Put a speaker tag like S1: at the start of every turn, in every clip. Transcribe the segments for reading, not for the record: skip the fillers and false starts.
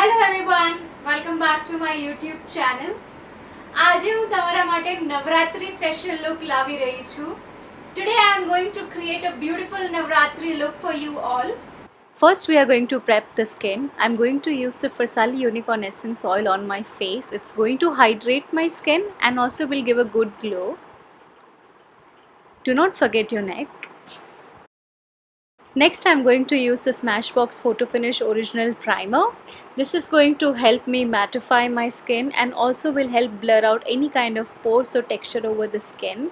S1: Hello everyone, welcome back to my YouTube channel. આજે હું તમારા માટે નવરાત્રી સ્પેશિયલ લુક લાવી રહી છું. Today I am going to create a beautiful Navratri look for you all. First we are going to prep the skin. I'm going to use the Farsali Unicorn Essence oil on my face. It's going to hydrate my skin and also will give a good glow. Do not forget your neck. Next I'm going to use the Smashbox Photo Finish Original Primer. This is going to help me mattify my skin and also will help blur out any kind of pores or texture over the skin.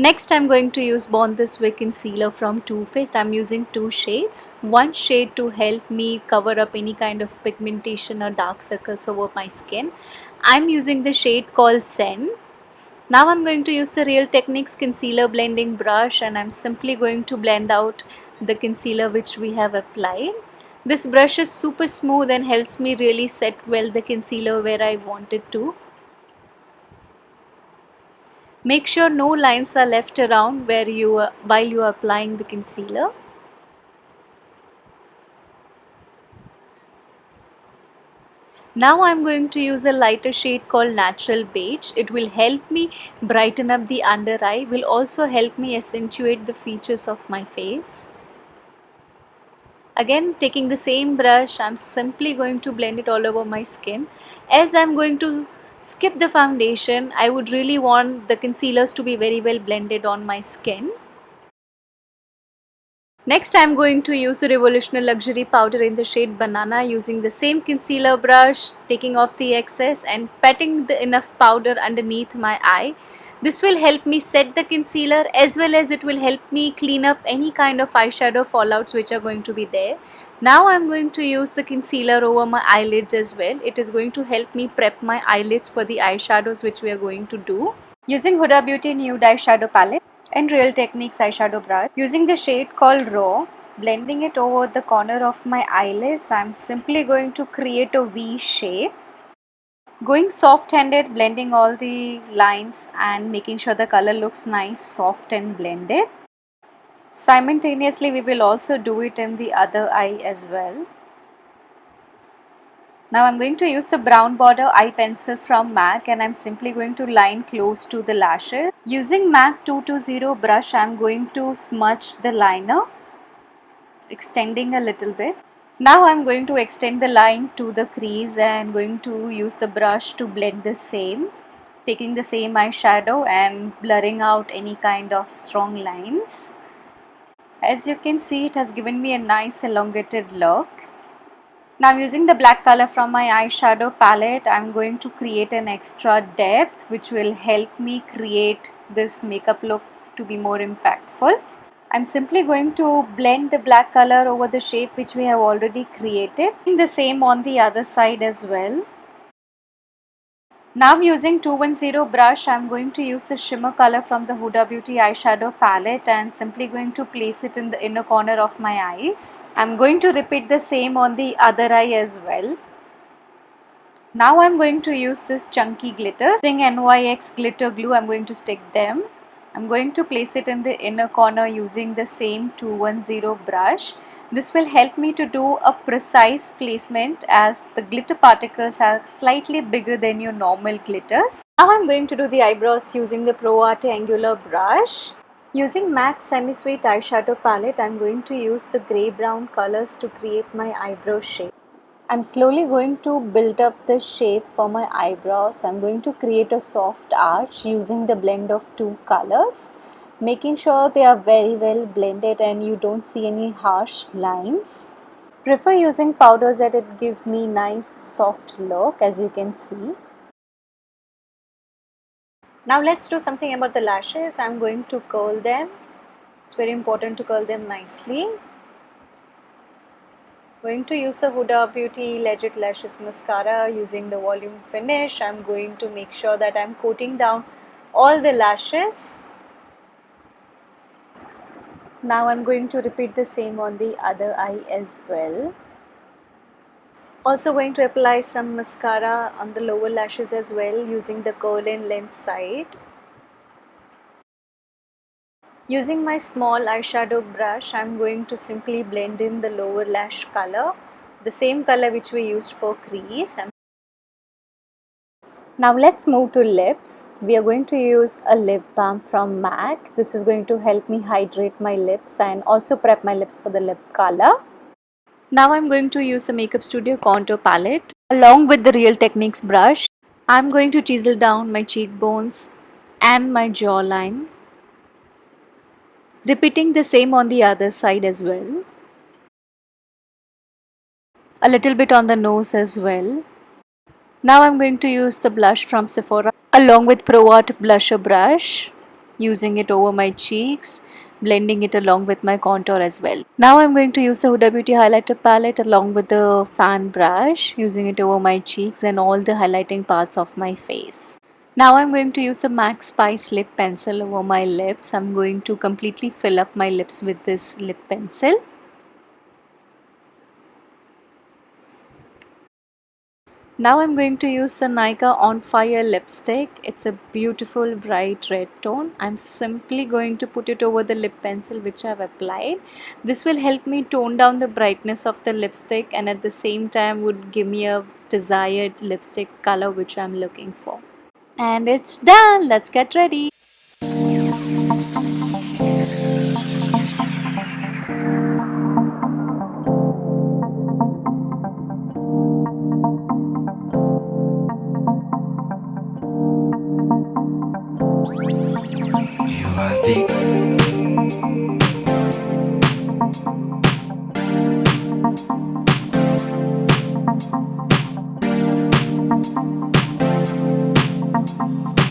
S1: Next I'm going to use Born This Way Concealer from Too Faced. I'm using two shades. One shade to help me cover up any kind of pigmentation or dark circles over my skin. I'm using the shade called Sen. Now I'm going to use the Real Techniques concealer blending brush and I'm simply going to blend out the concealer which we have applied. This brush is super smooth and helps me really set well the concealer where I want it to. Make sure no lines are left around while you are applying the concealer. Now I'm going to use a lighter shade called Natural Beige. It will help me brighten up the under eye, will also help me accentuate the features of my face. Again, taking the same brush, I'm simply going to blend it all over my skin. As I'm going to skip the foundation, I would really want the concealers to be very well blended on my skin. Next I'm going to use the Revolutionary Luxury Powder in the shade Banana, using the same concealer brush, taking off the excess and patting the enough powder underneath my eye. This will help me set the concealer as well as it will help me clean up any kind of eyeshadow fallouts which are going to be there. Now I'm going to use the concealer over my eyelids as well. It is going to help me prep my eyelids for the eyeshadows which we are going to do. Using Huda Beauty Nude Eyeshadow Palette and Real Techniques eyeshadow brush, using the shade called Raw, blending it over the corner of my eyelids, I'm simply going to create a V shape. Going soft-handed, blending all the lines and making sure the color looks nice, soft and blended. Simultaneously, we will also do it in the other eye as well. Now I'm going to use the brown border eye pencil from MAC and I'm simply going to line close to the lashes. Using MAC 220 brush, I'm going to smudge the liner, extending a little bit. Now I'm going to extend the line to the crease and going to use the brush to blend the same, taking the same eyeshadow and blurring out any kind of strong lines. As you can see, it has given me a nice elongated look. Now I'm using the black color from my eyeshadow palette. I'm going to create an extra depth which will help me create this makeup look to be more impactful. I'm simply going to blend the black color over the shape which we have already created. Doing the same on the other side as well. Now I'm using 210 brush. I'm going to use the shimmer color from the Huda Beauty eyeshadow palette and simply going to place it in the inner corner of my eyes. I'm going to repeat the same on the other eye as well. Now I'm going to use this chunky glitters. Using NYX glitter glue, I'm going to stick them. I'm going to place it in the inner corner using the same 210 brush. This will help me to do a precise placement as the glitter particles are slightly bigger than your normal glitters. Now I'm going to do the eyebrows using the Pro Arte Angular brush. Using MAC Semi Sweet eyeshadow palette, I'm going to use the grey brown colors to create my eyebrow shape. I'm slowly going to build up the shape for my eyebrows. I'm going to create a soft arch using the blend of two colors, making sure they are very well blended and you don't see any harsh lines. Prefer using powders that it gives me nice soft look, as you can see. Now let's do something about the lashes. I'm going to curl them. It's very important to curl them nicely. Going to use the Huda Beauty Legit Lashes Mascara using the volume finish. I'm going to make sure that I'm coating down all the lashes. Now I'm going to repeat the same on the other eye as well. Also going to apply some mascara on the lower lashes as well using the curl and length side. Using my small eyeshadow brush, I'm going to simply blend in the lower lash color, the same color which we used for crease. Now let's move to lips. We are going to use a lip balm from MAC. This is going to help me hydrate my lips and also prep my lips for the lip color. Now I'm going to use the Makeup Studio contour palette along with the Real Techniques brush. I'm going to chisel down my cheekbones and my jawline, repeating the same on the other side as well. A little bit on the nose as well. Now I'm going to use the blush from Sephora along with Pro Art blusher brush, using it over my cheeks, blending it along with my contour as well. Now I'm going to use the Huda Beauty highlighter palette along with the fan brush, using it over my cheeks and all the highlighting parts of my face. Now I'm going to use the MAC Spice lip pencil over my lips. I'm going to completely fill up my lips with this lip pencil. Now I'm going to use the Nykaa On Fire lipstick. It's a beautiful bright red tone. I'm simply going to put it over the lip pencil which I've applied. This will help me tone down the brightness of the lipstick and at the same time would give me a desired lipstick color which I'm looking for. And it's done. Let's get ready.
S2: You are the